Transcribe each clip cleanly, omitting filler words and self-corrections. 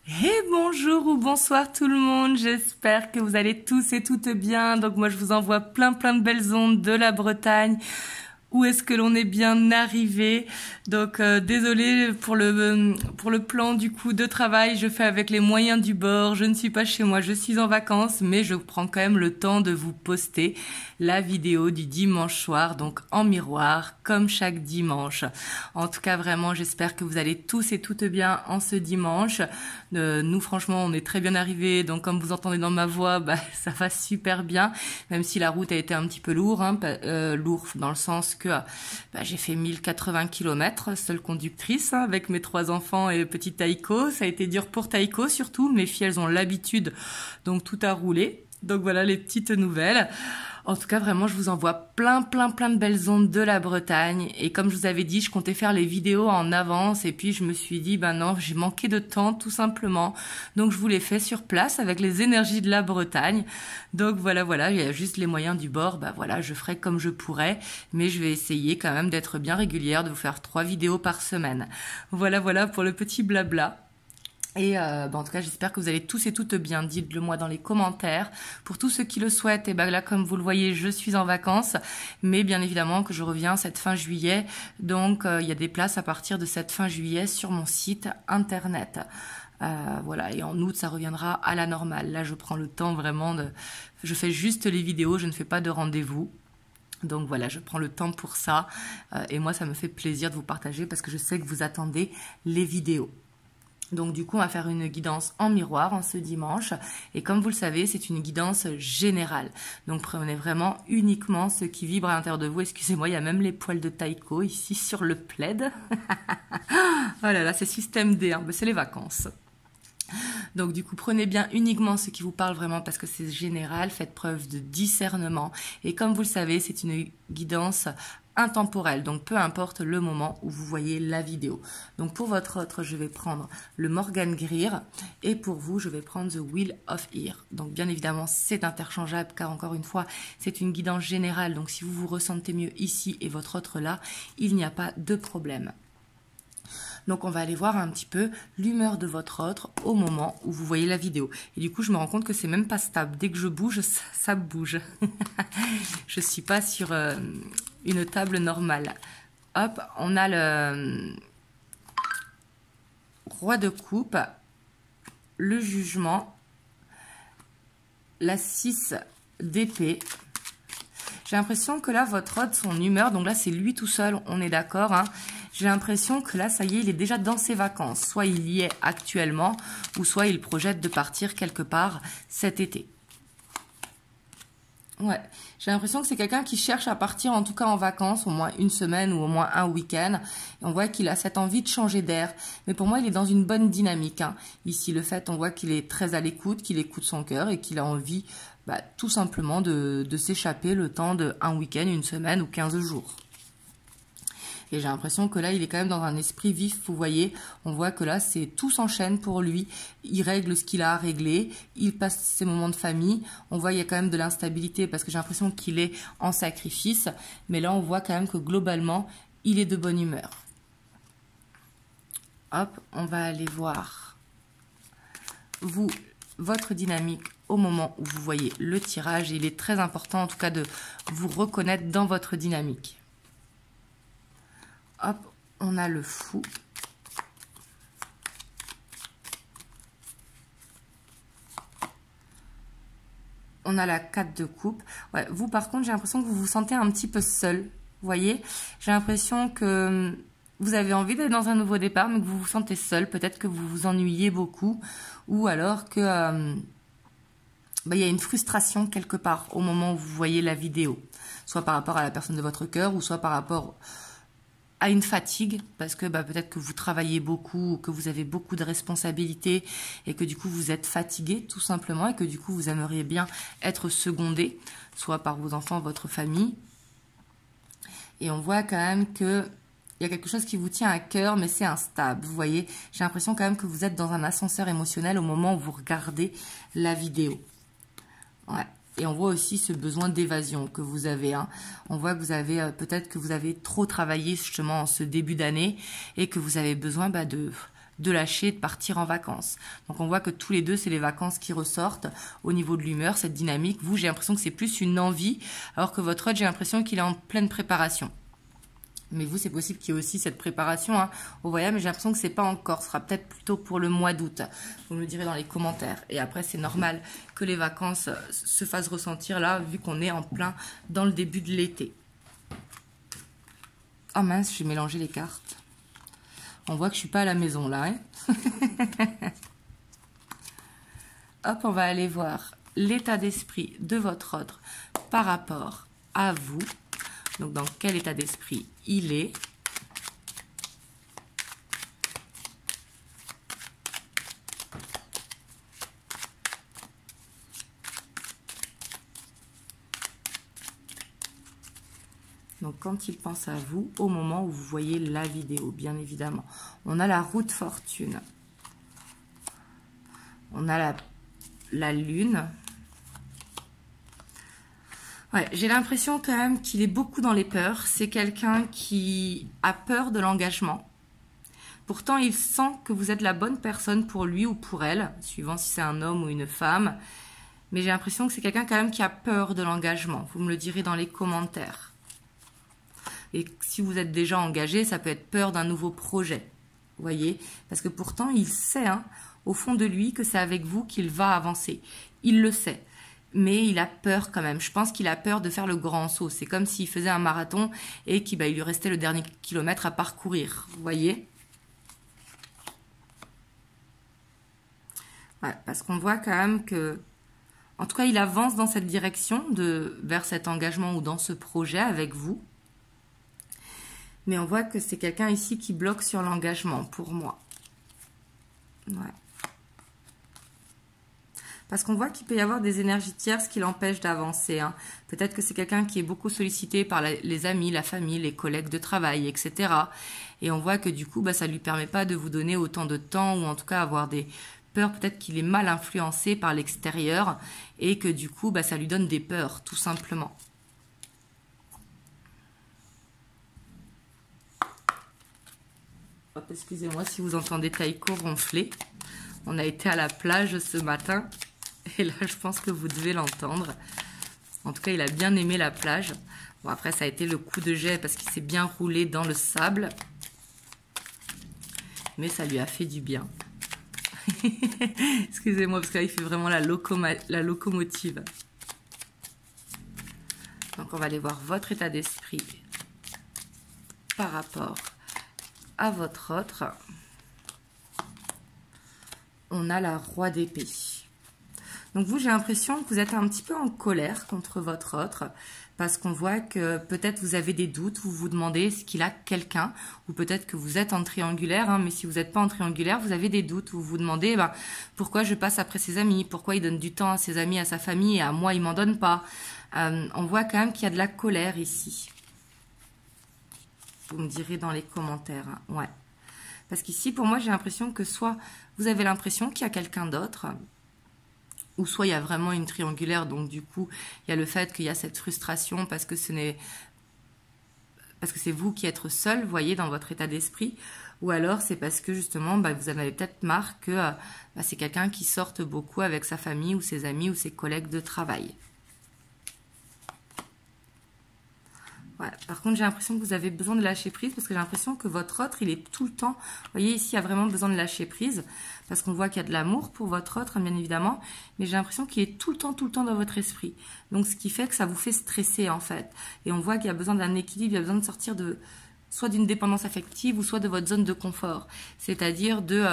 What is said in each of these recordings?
Et bonjour ou bonsoir tout le monde, j'espère que vous allez tous et toutes bien. Donc moi je vous envoie plein de belles ondes de la Bretagne. Où est-ce que l'on est bien arrivé? Donc désolé pour le plan du coup de travail, je fais avec les moyens du bord, je ne suis pas chez moi, je suis en vacances, mais je prends quand même le temps de vous poster la vidéo du dimanche soir, donc en miroir, comme chaque dimanche. En tout cas vraiment j'espère que vous allez tous et toutes bien en ce dimanche. Nous franchement on est très bien arrivés, donc comme vous entendez dans ma voix, ça va super bien, même si la route a été un petit peu lourde, lourd dans le sens que j'ai fait 1080 km, seule conductrice, avec mes 3 enfants et petit Taïko. Ça a été dur pour Taïko surtout, mes filles elles ont l'habitude, donc tout a roulé. Donc voilà les petites nouvelles. En tout cas, vraiment, je vous envoie plein de belles ondes de la Bretagne. Et comme je vous avais dit, je comptais faire les vidéos en avance. Et puis, je me suis dit, non, j'ai manqué de temps, tout simplement. Donc, je vous les fais sur place avec les énergies de la Bretagne. Donc, voilà, il y a juste les moyens du bord. Voilà, je ferai comme je pourrai. Mais je vais essayer quand même d'être bien régulière, de vous faire 3 vidéos par semaine. Voilà pour le petit blabla. Et en tout cas, j'espère que vous allez tous et toutes bien. Dites-le moi dans les commentaires. Pour tous ceux qui le souhaitent, et là, comme vous le voyez, je suis en vacances. Mais bien évidemment que je reviens cette fin juillet. Donc, il y a des places à partir de cette fin juillet sur mon site internet. Voilà, et en août, ça reviendra à la normale. Là, je prends le temps vraiment de... Je fais juste les vidéos, je ne fais pas de rendez-vous. Donc voilà, je prends le temps pour ça. Et moi, ça me fait plaisir de vous partager parce que je sais que vous attendez les vidéos. Donc du coup, on va faire une guidance en miroir en ce dimanche. Et comme vous le savez, c'est une guidance générale. Donc prenez vraiment uniquement ce qui vibre à l'intérieur de vous. Excusez-moi, il y a même les poils de Taïko ici sur le plaid. Oh là là, c'est système D, c'est les vacances. Donc du coup, prenez bien uniquement ce qui vous parle vraiment parce que c'est général, faites preuve de discernement. Et comme vous le savez, c'est une guidance intemporelle, donc peu importe le moment où vous voyez la vidéo. Donc pour votre autre, je vais prendre le Morgan Greer et pour vous, je vais prendre The Wheel of Ear. Donc bien évidemment, c'est interchangeable car encore une fois, c'est une guidance générale. Donc si vous vous ressentez mieux ici et votre autre là, il n'y a pas de problème. Donc on va aller voir un petit peu l'humeur de votre autre au moment où vous voyez la vidéo. Et du coup, je me rends compte que c'est même pas stable. Dès que je bouge, ça bouge. Je suis pas sur une table normale. Hop, on a le roi de coupe, le jugement, la 6 d'épée. J'ai l'impression que là, votre autre, son humeur, donc là, c'est lui tout seul, on est d'accord, J'ai l'impression que là, ça y est, il est déjà dans ses vacances. Soit il y est actuellement, ou soit il projette de partir quelque part cet été. Ouais, j'ai l'impression que c'est quelqu'un qui cherche à partir, en tout cas en vacances, au moins une semaine ou au moins un week-end. Et on voit qu'il a cette envie de changer d'air. Mais pour moi, il est dans une bonne dynamique. Ici, le fait, on voit qu'il est très à l'écoute, qu'il écoute son cœur et qu'il a envie tout simplement de s'échapper le temps d'un week-end, une semaine ou 15 jours. Et j'ai l'impression que là, il est quand même dans un esprit vif, vous voyez. On voit que là, tout s'enchaîne pour lui. Il règle ce qu'il a à régler. Il passe ses moments de famille. On voit qu'il y a quand même de l'instabilité parce que j'ai l'impression qu'il est en sacrifice. Mais là, on voit quand même que globalement, il est de bonne humeur. Hop, on va aller voir votre dynamique au moment où vous voyez le tirage. Et il est très important, en tout cas, de vous reconnaître dans votre dynamique. Hop, on a le fou. On a la 4 de coupe. Ouais, vous, par contre, j'ai l'impression que vous vous sentez un petit peu seul. Vous voyez, j'ai l'impression que vous avez envie d'être dans un nouveau départ, mais que vous vous sentez seul. Peut-être que vous vous ennuyez beaucoup. Ou alors que il y a une frustration quelque part au moment où vous voyez la vidéo. Soit par rapport à la personne de votre cœur, ou soit par rapport à une fatigue, parce que peut-être que vous travaillez beaucoup, ou que vous avez beaucoup de responsabilités, et que du coup vous êtes fatigué tout simplement, et que du coup vous aimeriez bien être secondé, soit par vos enfants, votre famille. Et on voit quand même que il y a quelque chose qui vous tient à cœur, mais c'est instable. Vous voyez, j'ai l'impression quand même que vous êtes dans un ascenseur émotionnel au moment où vous regardez la vidéo. Ouais. Et on voit aussi ce besoin d'évasion que vous avez. On voit que vous avez peut-être que vous avez trop travaillé justement en ce début d'année et que vous avez besoin de de lâcher, de partir en vacances. Donc on voit que tous les deux, c'est les vacances qui ressortent au niveau de l'humeur, cette dynamique. Vous, j'ai l'impression que c'est plus une envie, alors que votre autre, j'ai l'impression qu'il est en pleine préparation. Mais vous, c'est possible qu'il y ait aussi cette préparation au voyage, mais j'ai l'impression que c'est pas encore. Ce sera peut-être plutôt pour le mois d'août. Vous me le direz dans les commentaires. Et après, c'est normal que les vacances se fassent ressentir là, vu qu'on est en plein dans le début de l'été. Oh mince, j'ai mélangé les cartes. On voit que je suis pas à la maison là. Hop, on va aller voir l'état d'esprit de votre autre par rapport à vous. Donc, dans quel état d'esprit il est. Donc, quand il pense à vous, au moment où vous voyez la vidéo, bien évidemment. On a la roue de fortune. On a la lune. Ouais, j'ai l'impression quand même qu'il est beaucoup dans les peurs. C'est quelqu'un qui a peur de l'engagement. Pourtant, il sent que vous êtes la bonne personne pour lui ou pour elle, suivant si c'est un homme ou une femme. Mais j'ai l'impression que c'est quelqu'un quand même qui a peur de l'engagement. Vous me le direz dans les commentaires. Et si vous êtes déjà engagé, ça peut être peur d'un nouveau projet. Vous voyez? Parce que pourtant, il sait, au fond de lui, que c'est avec vous qu'il va avancer. Il le sait. Mais il a peur quand même. Je pense qu'il a peur de faire le grand saut. C'est comme s'il faisait un marathon et qu'il lui restait le dernier kilomètre à parcourir. Vous voyez? Ouais, parce qu'on voit quand même que... En tout cas, il avance dans cette direction, vers cet engagement ou dans ce projet avec vous. Mais on voit que c'est quelqu'un ici qui bloque sur l'engagement, pour moi. Ouais. Parce qu'on voit qu'il peut y avoir des énergies tierces qui l'empêchent d'avancer. Peut-être que c'est quelqu'un qui est beaucoup sollicité par les amis, la famille, les collègues de travail, etc. Et on voit que du coup, ça ne lui permet pas de vous donner autant de temps ou en tout cas avoir des peurs. Peut-être qu'il est mal influencé par l'extérieur et que du coup, ça lui donne des peurs, tout simplement. Hop, excusez-moi si vous entendez Taïko ronfler. On a été à la plage ce matin. Et là, je pense que vous devez l'entendre. En tout cas, il a bien aimé la plage. Bon, après, ça a été le coup de jet parce qu'il s'est bien roulé dans le sable. Mais ça lui a fait du bien. Excusez-moi, parce que là, il fait vraiment la locomotive. Donc, on va aller voir votre état d'esprit par rapport à votre autre. On a la roi d'épée. Donc vous, j'ai l'impression que vous êtes un petit peu en colère contre votre autre, parce qu'on voit que peut-être vous avez des doutes, vous vous demandez est-ce qu'il a quelqu'un, ou peut-être que vous êtes en triangulaire, mais si vous n'êtes pas en triangulaire, vous avez des doutes, vous vous demandez pourquoi je passe après ses amis, pourquoi il donne du temps à ses amis, à sa famille, et à moi, il m'en donne pas. On voit quand même qu'il y a de la colère ici. Vous me direz dans les commentaires, ouais. Parce qu'ici, pour moi, j'ai l'impression que soit vous avez l'impression qu'il y a quelqu'un d'autre, ou soit il y a vraiment une triangulaire, donc du coup, il y a le fait qu'il y a cette frustration parce que c'est vous qui êtes seul, vous voyez, dans votre état d'esprit, ou alors c'est parce que justement, vous en avez peut-être marre que c'est quelqu'un qui sorte beaucoup avec sa famille, ou ses amis, ou ses collègues de travail. Ouais. Par contre, j'ai l'impression que vous avez besoin de lâcher prise parce que j'ai l'impression que votre autre, il est tout le temps... Vous voyez, ici, il y a vraiment besoin de lâcher prise parce qu'on voit qu'il y a de l'amour pour votre autre, bien évidemment. Mais j'ai l'impression qu'il est tout le temps dans votre esprit. Donc, ce qui fait que ça vous fait stresser, en fait. Et on voit qu'il y a besoin d'un équilibre, il y a besoin de sortir soit d'une dépendance affective ou soit de votre zone de confort. C'est-à-dire de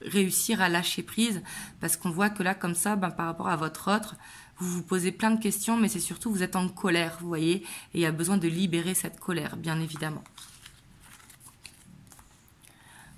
réussir à lâcher prise parce qu'on voit que là, comme ça, par rapport à votre autre... Vous vous posez plein de questions, mais c'est surtout vous êtes en colère, vous voyez, et il y a besoin de libérer cette colère, bien évidemment.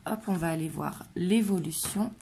Hop, on va aller voir l'évolution.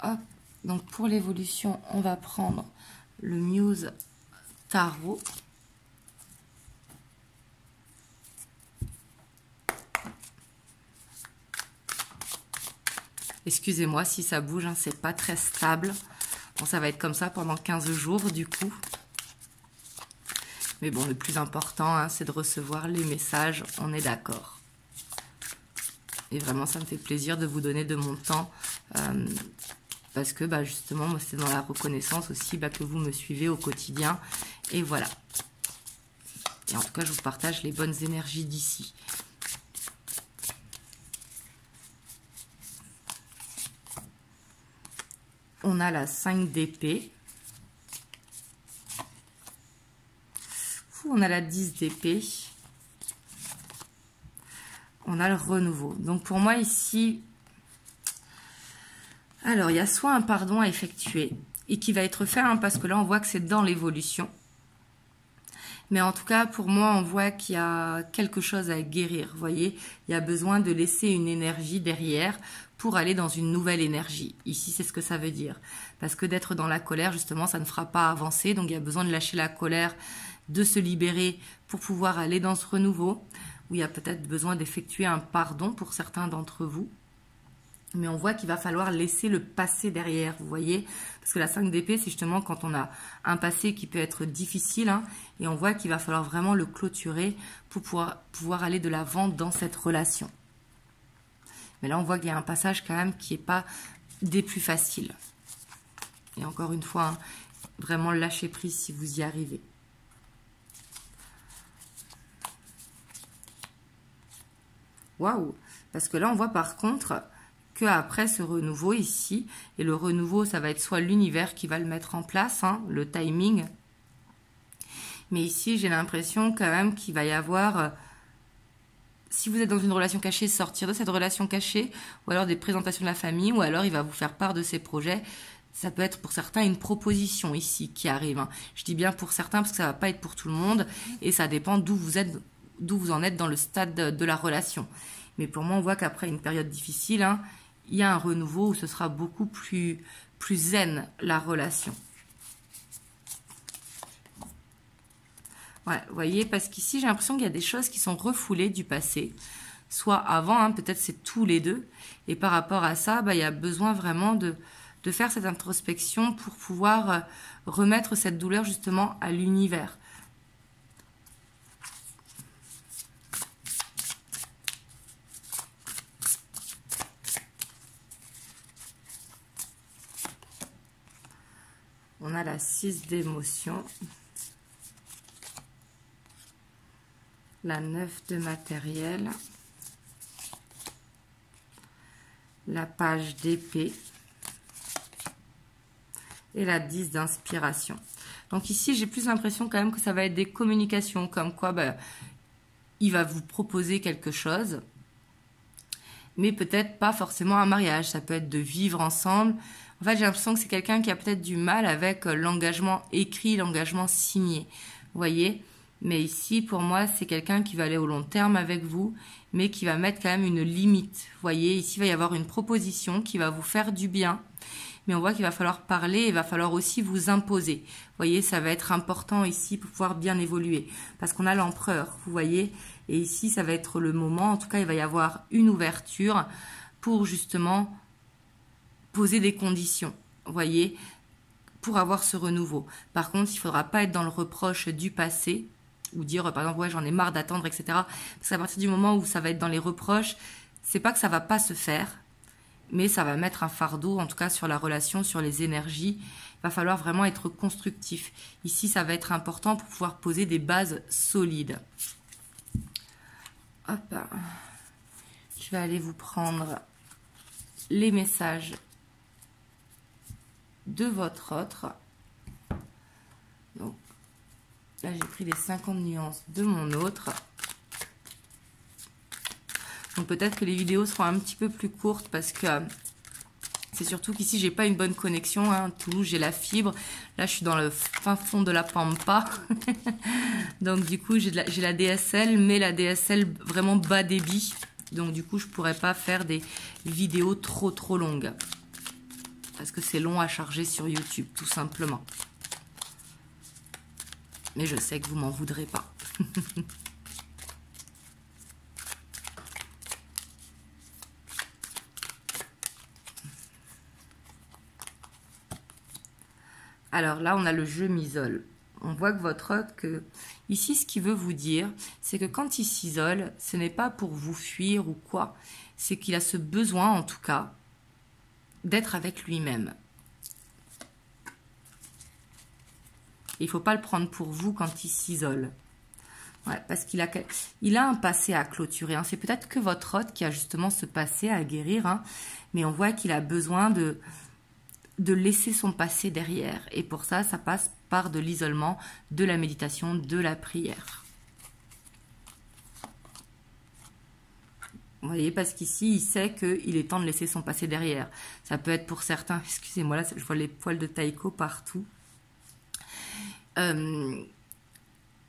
Hop, donc pour l'évolution, on va prendre le Muse Tarot. Excusez-moi si ça bouge, c'est pas très stable. Bon, ça va être comme ça pendant 15 jours du coup. Mais bon, le plus important, c'est de recevoir les messages, on est d'accord. Et vraiment, ça me fait plaisir de vous donner de mon temps. Parce que justement, moi, c'est dans la reconnaissance aussi que vous me suivez au quotidien. Et voilà. Et en tout cas, je vous partage les bonnes énergies d'ici. On a la 5 d'épée. On a la 10 d'épée. On a le renouveau. Donc pour moi ici, alors il y a soit un pardon à effectuer et qui va être fait, parce que là on voit que c'est dans l'évolution. Mais en tout cas, pour moi, on voit qu'il y a quelque chose à guérir. Vous voyez, il y a besoin de laisser une énergie derrière pour aller dans une nouvelle énergie. Ici, c'est ce que ça veut dire. Parce que d'être dans la colère, justement, ça ne fera pas avancer. Donc, il y a besoin de lâcher la colère, de se libérer pour pouvoir aller dans ce renouveau. Où il y a peut-être besoin d'effectuer un pardon pour certains d'entre vous. Mais on voit qu'il va falloir laisser le passé derrière, vous voyez. Parce que la 5 d'épée, c'est justement quand on a un passé qui peut être difficile. Et on voit qu'il va falloir vraiment le clôturer pour pouvoir aller de l'avant dans cette relation. Mais là, on voit qu'il y a un passage quand même qui n'est pas des plus faciles. Et encore une fois, vraiment lâcher prise si vous y arrivez. Waouh! Parce que là, on voit par contre qu'après ce renouveau ici, et le renouveau, ça va être soit l'univers qui va le mettre en place, le timing. Mais ici, j'ai l'impression quand même qu'il va y avoir, si vous êtes dans une relation cachée, sortir de cette relation cachée, ou alors des présentations de la famille, ou alors il va vous faire part de ses projets. Ça peut être pour certains une proposition ici qui arrive. Je dis bien pour certains parce que ça ne va pas être pour tout le monde, et ça dépend d'où vous en êtes dans le stade de la relation. Mais pour moi, on voit qu'après une période difficile, il y a un renouveau où ce sera beaucoup plus zen, la relation. Ouais, vous voyez, parce qu'ici, j'ai l'impression qu'il y a des choses qui sont refoulées du passé. Soit avant, peut-être c'est tous les deux. Et par rapport à ça, il y a besoin vraiment de faire cette introspection pour pouvoir remettre cette douleur justement à l'univers. On a la 6 d'émotion, la 9 de matériel, la page d'épée et la 10 d'inspiration. Donc ici, j'ai plus l'impression quand même que ça va être des communications, comme quoi il va vous proposer quelque chose, mais peut-être pas forcément un mariage, ça peut être de vivre ensemble. En fait, j'ai l'impression que c'est quelqu'un qui a peut-être du mal avec l'engagement écrit, l'engagement signé. Vous voyez? Mais ici, pour moi, c'est quelqu'un qui va aller au long terme avec vous, mais qui va mettre quand même une limite. Vous voyez? Ici, il va y avoir une proposition qui va vous faire du bien. Mais on voit qu'il va falloir parler, il va falloir aussi vous imposer. Vous voyez? Ça va être important ici pour pouvoir bien évoluer. Parce qu'on a l'empereur, vous voyez? Et ici, ça va être le moment. En tout cas, il va y avoir une ouverture pour justement poser des conditions, vous voyez, pour avoir ce renouveau. Par contre, il ne faudra pas être dans le reproche du passé, ou dire, par exemple, ouais, j'en ai marre d'attendre, etc. Parce qu'à partir du moment où ça va être dans les reproches, c'est pas que ça va pas se faire, mais ça va mettre un fardeau, en tout cas sur la relation, sur les énergies. Il va falloir vraiment être constructif. Ici, ça va être important pour pouvoir poser des bases solides. Hop. Je vais aller vous prendre les messages de votre autre. Donc là, j'ai pris les 50 nuances de mon autre. Donc peut-être que les vidéos seront un petit peu plus courtes parce que c'est surtout qu'ici, j'ai pas une bonne connexion. Toulouse, j'ai la fibre. Là, je suis dans le fin fond de la pampa. Donc du coup, j'ai la DSL, mais la DSL vraiment bas débit. Donc du coup, je pourrais pas faire des vidéos trop longues. Parce que c'est long à charger sur YouTube, tout simplement. Mais je sais que vous m'en voudrez pas. Alors là, on a le jeu m'isole. On voit que votre autre, ici, ce qu'il veut vous dire, c'est que quand il s'isole, ce n'est pas pour vous fuir ou quoi, c'est qu'il a ce besoin, en tout cas, d'être avec lui-même. Il ne faut pas le prendre pour vous quand il s'isole. Ouais, parce qu'il a un passé à clôturer. Hein. C'est peut-être que votre hôte qui a justement ce passé à guérir. Hein. Mais on voit qu'il a besoin de laisser son passé derrière. Et pour ça, ça passe par de l'isolement, de la méditation, de la prière. Vous voyez, parce qu'ici, il sait qu'il est temps de laisser son passé derrière. Ça peut être pour certains... Excusez-moi, là, je vois les poils de Taiko partout.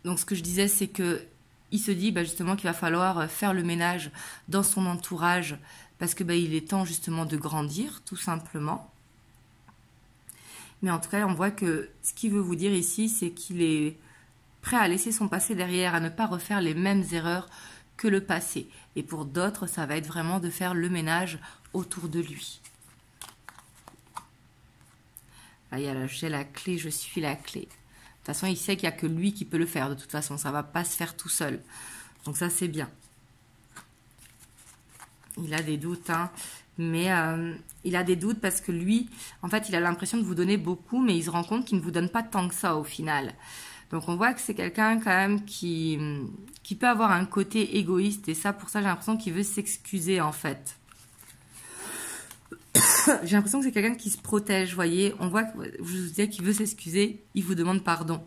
Donc, ce que je disais, c'est que il se dit justement qu'il va falloir faire le ménage dans son entourage parce que il est temps justement de grandir, tout simplement. Mais en tout cas, on voit que ce qu'il veut vous dire ici, c'est qu'il est prêt à laisser son passé derrière, à ne pas refaire les mêmes erreurs que le passé. Et pour d'autres, ça va être vraiment de faire le ménage autour de lui. Là, il y a j'ai la clé, je suis la clé. De toute façon, il sait qu'il n'y a que lui qui peut le faire. De toute façon, ça ne va pas se faire tout seul. Donc ça, c'est bien. Il a des doutes, hein. Mais il a des doutes parce que lui, en fait, il a l'impression de vous donner beaucoup, mais il se rend compte qu'il ne vous donne pas tant que ça au final. Donc on voit que c'est quelqu'un quand même qui peut avoir un côté égoïste. Et ça, pour ça, j'ai l'impression qu'il veut s'excuser en fait. J'ai l'impression que c'est quelqu'un qui se protège, vous voyez. On voit que je vous disais qu'il veut s'excuser, il vous demande pardon.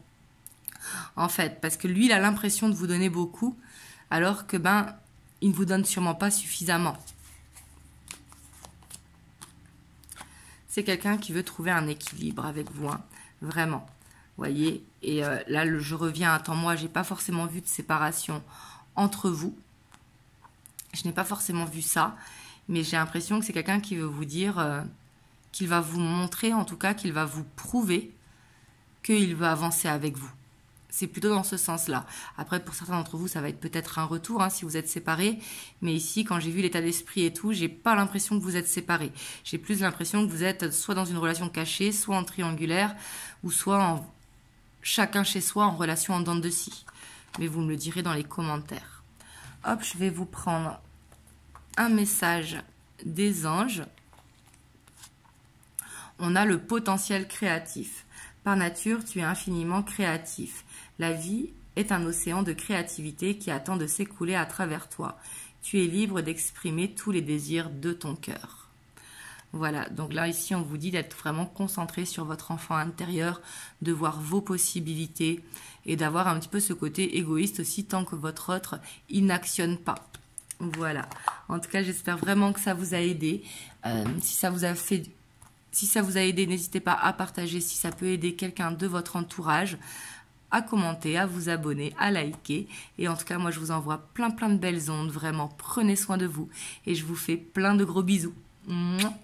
En fait, parce que lui, il a l'impression de vous donner beaucoup, alors que il ne vous donne sûrement pas suffisamment. C'est quelqu'un qui veut trouver un équilibre avec vous, hein, vraiment. Vous voyez, et là, je reviens à temps, moi, j'ai pas forcément vu de séparation entre vous. Je n'ai pas forcément vu ça. Mais j'ai l'impression que c'est quelqu'un qui veut vous dire, qu'il va vous montrer, en tout cas, qu'il va vous prouver qu'il veut avancer avec vous. C'est plutôt dans ce sens-là. Après, pour certains d'entre vous, ça va être peut-être un retour, hein, si vous êtes séparés. Mais ici, quand j'ai vu l'état d'esprit et tout, j'ai pas l'impression que vous êtes séparés. J'ai plus l'impression que vous êtes soit dans une relation cachée, soit en triangulaire, ou soit chacun chez soi en relation en dents de scie. Mais vous me le direz dans les commentaires. Hop, je vais vous prendre un message des anges. On a le potentiel créatif. Par nature, tu es infiniment créatif. La vie est un océan de créativité qui attend de s'écouler à travers toi. Tu es libre d'exprimer tous les désirs de ton cœur. Voilà, donc là, ici, on vous dit d'être vraiment concentré sur votre enfant intérieur, de voir vos possibilités et d'avoir un petit peu ce côté égoïste aussi tant que votre autre, il n'actionne pas. Voilà. En tout cas, j'espère vraiment que ça vous a aidé. Si ça vous a aidé, n'hésitez pas à partager si ça peut aider quelqu'un de votre entourage, à commenter, à vous abonner, à liker. Et en tout cas, moi, je vous envoie plein de belles ondes. Vraiment, prenez soin de vous. Et je vous fais plein de gros bisous. Mouah.